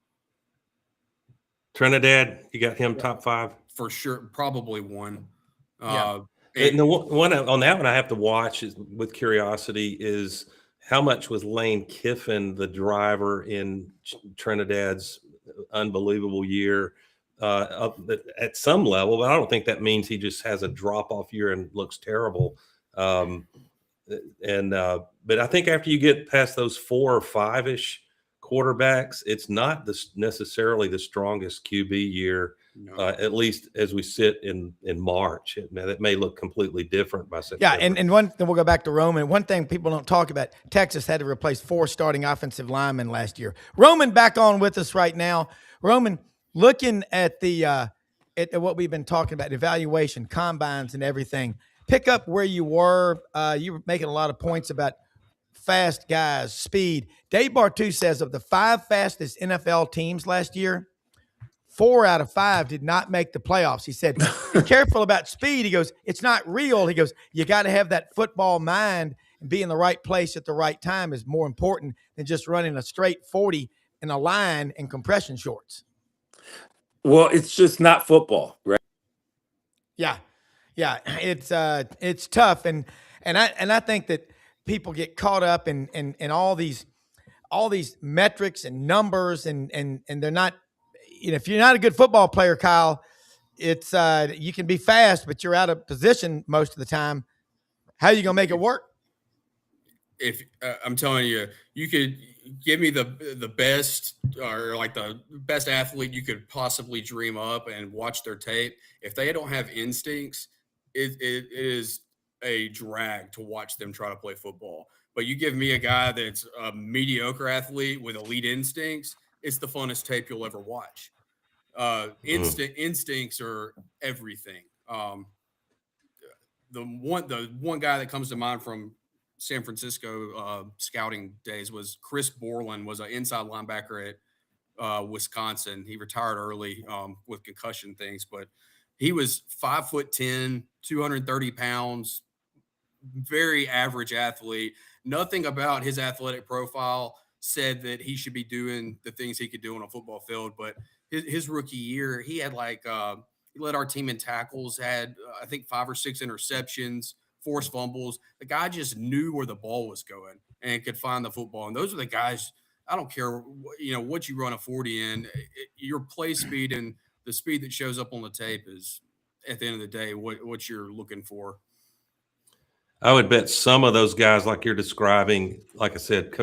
Trinidad, you got him top 5? For sure, probably one. Yeah. And the one on that one I have to watch with curiosity is how much was Lane Kiffin the driver in Trinidad's unbelievable year at some level, but I don't think that means he just has a drop-off year and looks terrible. But I think after you get past those 4 or 5-ish quarterbacks, it's not necessarily the strongest QB year. No. At least as we sit in March. That may look completely different by September. Yeah, and one thing, we'll go back to Roman. One thing people don't talk about, Texas had to replace 4 starting offensive linemen last year. Roman back on with us right now. Roman, looking at the at what we've been talking about, evaluation, combines, and everything, pick up where you were. You were making a lot of points about fast guys, speed. Dave Bartu says of the 5 fastest NFL teams last year, 4 out of 5 did not make the playoffs. He said, be careful about speed. He goes, it's not real. He goes, you got to have that football mind, and be in the right place at the right time is more important than just running a straight 40 in a line in compression shorts. Well, it's just not football, right? Yeah. Yeah. It's tough. And I think that people get caught up in all these metrics and numbers, and they're not, if you're not a good football player, Kyle, it's you can be fast, but you're out of position most of the time. How are you gonna make it work? If I'm telling you, you could give me the best, or like the best athlete you could possibly dream up and watch their tape. If they don't have instincts, it is a drag to watch them try to play football. But you give me a guy that's a mediocre athlete with elite instincts, it's the funnest tape you'll ever watch. Instincts are everything. The one guy that comes to mind from San Francisco scouting days was Chris Borland, was an inside linebacker at Wisconsin. He retired early with concussion things, but he was 5'10", 230 pounds, very average athlete. Nothing about his athletic profile said that he should be doing the things he could do on a football field. But his rookie year, he had he led our team in tackles, had I think 5 or 6 interceptions, forced fumbles. The guy just knew where the ball was going and could find the football. And those are the guys, I don't care, what you run a 40 in, your play speed and the speed that shows up on the tape is, at the end of the day, what you're looking for. I would bet some of those guys, like you're describing, like I said,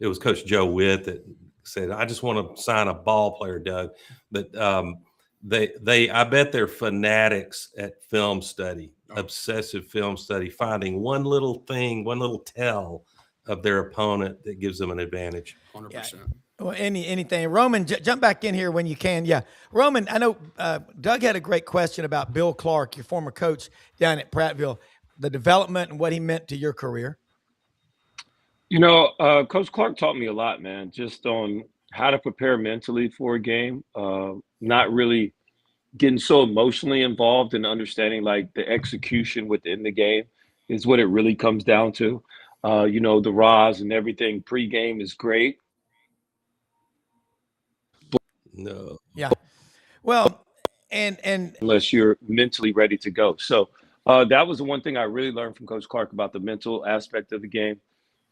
it was Coach Joe Witt that said, I just want to sign a ball player, Doug. But I bet they're fanatics at film study, obsessive film study, finding one little thing, one little tell of their opponent that gives them an advantage. 100%. Yeah. Well, anything. Roman, jump back in here when you can. Yeah. Roman, I know Doug had a great question about Bill Clark, your former coach down at Prattville, the development and what he meant to your career. Coach Clark taught me a lot, man, just on how to prepare mentally for a game, not really getting so emotionally involved in understanding the execution within the game is what it really comes down to. The Raws and everything pregame is great. No. Yeah. Well, and unless you're mentally ready to go. So that was the one thing I really learned from Coach Clark about the mental aspect of the game.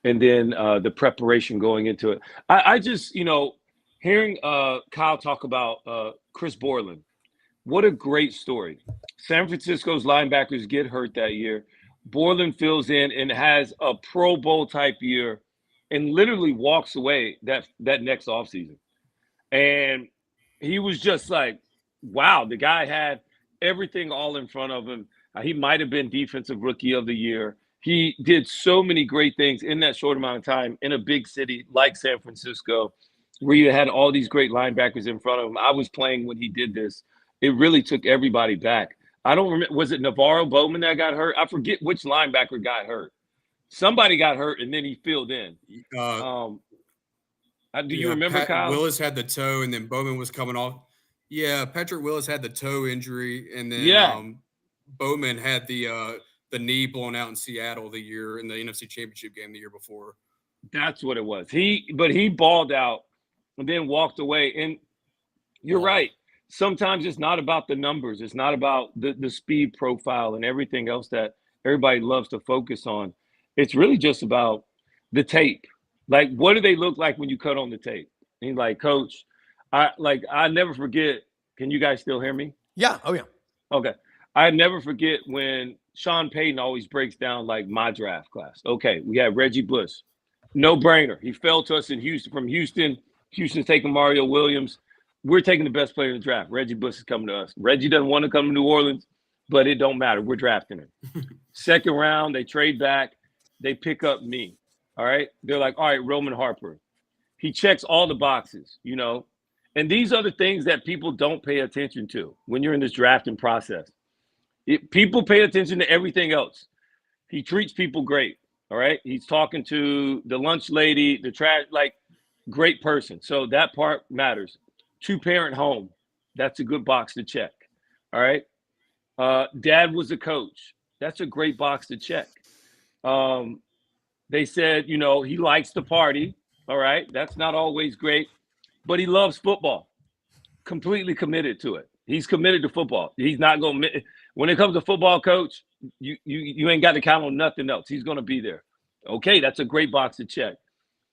And then the preparation going into it. I just, hearing Kyle talk about Chris Borland, what a great story. San Francisco's linebackers get hurt that year. Borland fills in and has a Pro Bowl type year and literally walks away that next offseason. And he was just like, wow, the guy had everything all in front of him. He might have been defensive rookie of the year. He did so many great things in that short amount of time in a big city like San Francisco. where you had all these great linebackers in front of him. I was playing when he did this. It really took everybody back. I don't remember. Was it Navarro Bowman that got hurt? I forget which linebacker got hurt. Somebody got hurt, and then he filled in. Do you remember, Kyle? Willis had the toe, and then Bowman was coming off. Yeah, Patrick Willis had the toe injury, and then Bowman had the knee blown out in Seattle the year in the NFC Championship game the year before. That's what it was. But he balled out and then walked away. And you're right. Sometimes it's not about the numbers. It's not about the speed profile and everything else that everybody loves to focus on. It's really just about the tape. Like, what do they look like when you cut on the tape? And he's like, Coach, I never forget. Can you guys still hear me? Yeah. Oh, yeah. Okay. I never forget when Sean Payton always breaks down like my draft class. Okay, we had Reggie Bush. No brainer. He fell to us in Houston from Houston. Houston's taking Mario Williams. We're taking the best player in the draft. Reggie Bush is coming to us. Reggie doesn't want to come to New Orleans, but it don't matter. We're drafting him. Second round, they trade back. They pick up me. All right. They're like, all right, Roman Harper. He checks all the boxes, you know. And these are the things that people don't pay attention to when you're in this drafting process. People pay attention to everything else. He treats people great. All right. He's talking to the lunch lady, the trash, like, great person. So that part matters. 2-parent home. That's a good box to check. All right. Dad was a coach. That's a great box to check. They said, you know, he likes to party. All right. That's not always great, but he loves football. Completely committed to it. He's committed to football. He's not going to, when it comes to football, coach, you ain't got to count on nothing else. He's going to be there. Okay. That's a great box to check.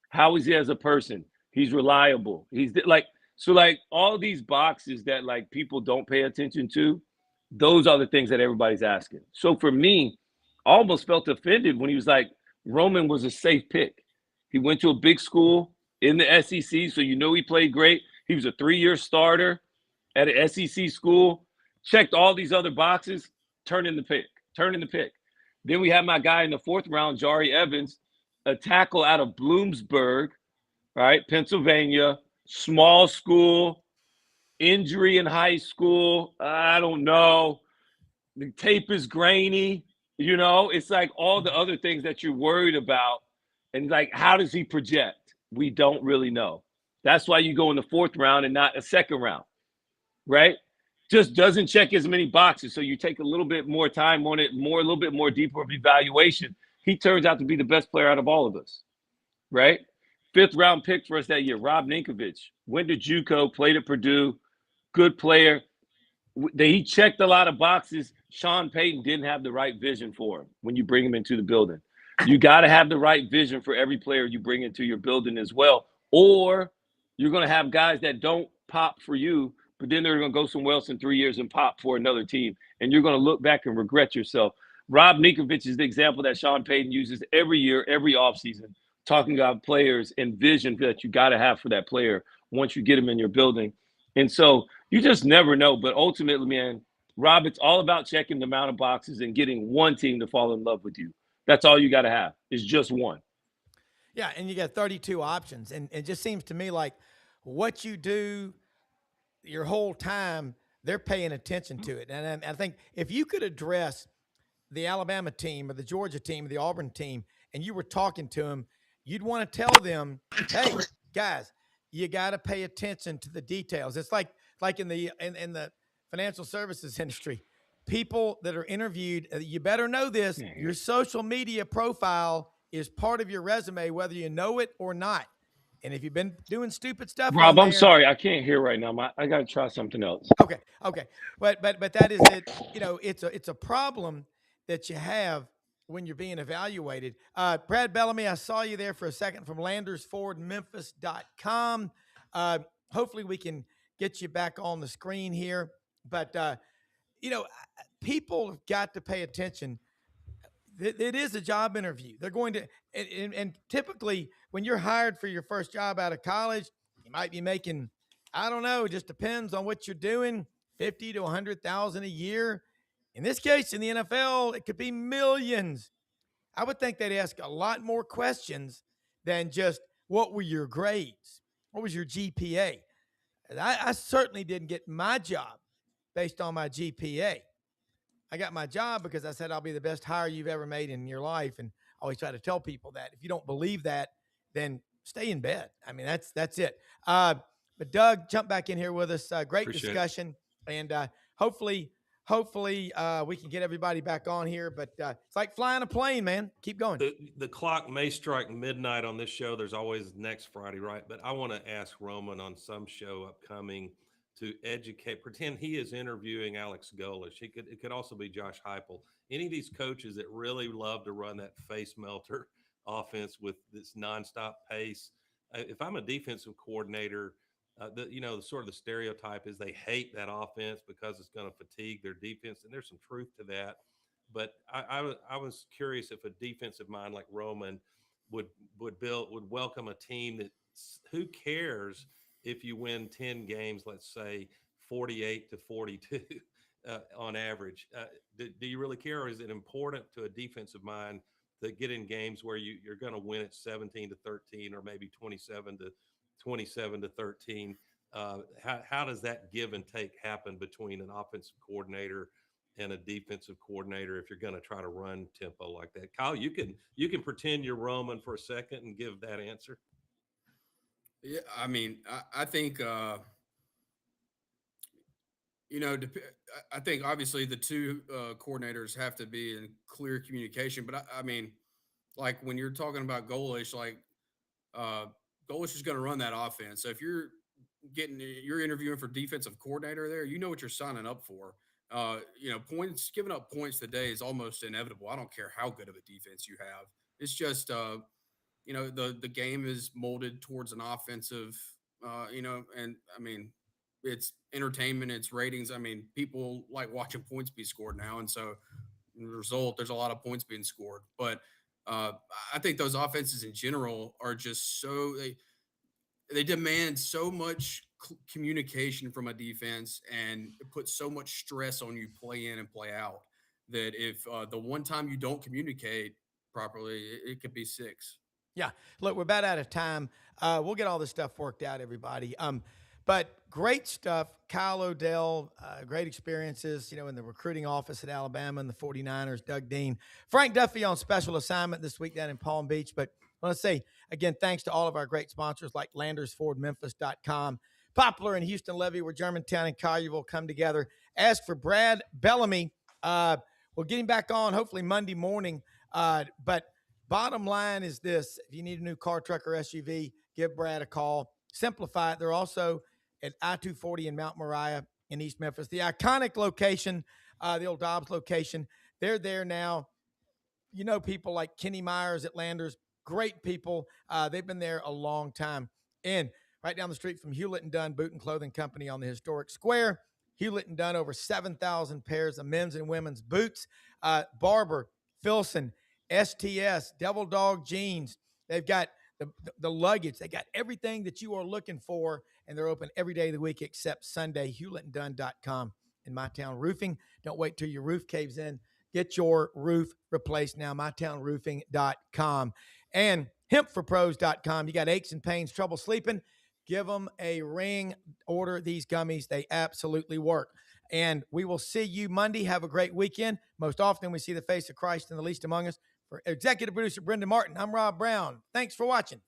How is he as a person? He's reliable. He's like, so like all these boxes that like people don't pay attention to, those are the things that everybody's asking. So for me, I almost felt offended when he was like, Roman was a safe pick. He went to a big school in the SEC, so you know he played great. He was a 3-year starter at an SEC school, checked all these other boxes, turn in the pick. Then we had my guy in the 4th round, Jari Evans, a tackle out of Bloomsburg, right, Pennsylvania, small school, injury in high school. I don't know. The tape is grainy. You know, it's like all the other things that you're worried about. And like, how does he project? We don't really know. That's why you go in the 4th round and not a 2nd round, right? Just doesn't check as many boxes. So you take a little bit more time on it, a little bit more deeper of evaluation. He turns out to be the best player out of all of us, right? 5th round pick for us that year, Rob Ninkovich. Went to JUCO, played at Purdue, good player. He checked a lot of boxes. Sean Payton didn't have the right vision for him when you bring him into the building. You got to have the right vision for every player you bring into your building as well. Or you're going to have guys that don't pop for you, but then they're going to go somewhere else in 3 years and pop for another team. And you're going to look back and regret yourself. Rob Ninkovich is the example that Sean Payton uses every year, every offseason, talking about players and vision that you got to have for that player once you get him in your building. And so you just never know. But ultimately, man, Rob, it's all about checking the amount of boxes and getting one team to fall in love with you. That's all you got to have is just one. Yeah, and you got 32 options. And it just seems to me like what you do your whole time, they're paying attention to it. And I think if you could address the Alabama team or the Georgia team or the Auburn team and you were talking to them, you'd want to tell them, hey, guys, you got to pay attention to the details. It's like in the financial services industry, people that are interviewed, you better know this, your social media profile is part of your resume, whether you know it or not. And if you've been doing stupid stuff, Rob, I'm sorry, I can't hear right now. I got to try something else. Okay. But that is it. You know, it's a problem that you have when you're being evaluated. Brad Bellamy, I saw you there for a second from LandersFordMemphis.com. Hopefully we can get you back on the screen here. But, you know, people have got to pay attention. It is a job interview. They're going to, and typically when you're hired for your first job out of college, you might be making, I don't know, it just depends on what you're doing, 50 to 100,000 a year. In this case, in the NFL, it could be millions. I would think they'd ask a lot more questions than just what were your grades? What was your GPA? I certainly didn't get my job based on my GPA. I got my job because I said I'll be the best hire you've ever made in your life. And I always try to tell people that. If you don't believe that, then stay in bed. I mean, that's it. But Doug, jump back in here with us. Great Appreciate discussion. And hopefully we can get everybody back on here. But it's like flying a plane, man. Keep going. The clock may strike midnight on this show. There's always next Friday, right? But I want to ask Roman on some show upcoming to pretend he is interviewing Alex Golish. It could also be Josh Heupel. Any of these coaches that really love to run that face melter offense with this nonstop pace. If I'm a defensive coordinator, the sort of the stereotype is they hate that offense because it's going to fatigue their defense, and there's some truth to that. But I was curious if a defensive mind like Roman would welcome a team that, who cares if you win 10 games, let's say 48-42 on average. Do you really care, or is it important to a defensive mind to get in games where you're going to win at 17-13 or maybe 27-13? How does that give and take happen between an offensive coordinator and a defensive coordinator if you're going to try to run tempo like that? Kyle, you can pretend you're Roman for a second and give that answer. Yeah, I mean, I think I think obviously the two coordinators have to be in clear communication. But I mean, like when you're talking about Golish, like Golish is going to run that offense. So if you're interviewing for defensive coordinator there, you know what you're signing up for. Giving up points today is almost inevitable. I don't care how good of a defense you have. It's just, the game is molded towards an offensive, and I mean, it's entertainment, it's ratings. I mean, people like watching points be scored now. And so in the result, there's a lot of points being scored. But I think those offenses in general are just they demand so much communication from a defense and put so much stress on you play in and play out that if the one time you don't communicate properly, it could be 6. Yeah. Look, we're about out of time. We'll get all this stuff worked out, everybody. But great stuff. Kyle Odell, great experiences, in the recruiting office at Alabama and the 49ers, Doug Dean. Frank Duffy on special assignment this week down in Palm Beach. But I want to say, again, thanks to all of our great sponsors like LandersFordMemphis.com, Poplar and Houston Levy, where Germantown and Collierville come together. As for Brad Bellamy, we'll get him back on hopefully Monday morning. But bottom line is this: if you need a new car, truck, or SUV, give Brad a call. Simplify it. They're also at I-240 in Mount Moriah in East Memphis, the iconic location, the old Dobbs location. They're there now. People like Kenny Myers at Landers, great people. They've been there a long time. And right down the street from Hewlett and Dunn Boot and Clothing Company on the historic square. Hewlett and Dunn, over 7,000 pairs of men's and women's boots. Barber, Filson, STS, Devil Dog Jeans. They've got the luggage. They got everything that you are looking for, and they're open every day of the week except Sunday. HewlettandDunn.com. In My Town Roofing. Don't wait till your roof caves in. Get your roof replaced now. MyTownRoofing.com. And HempForPros.com. You got aches and pains, trouble sleeping, give them a ring. Order these gummies. They absolutely work. And we will see you Monday. Have a great weekend. Most often we see the face of Christ in the least among us. For executive producer Brendan Martin, I'm Rob Brown. Thanks for watching.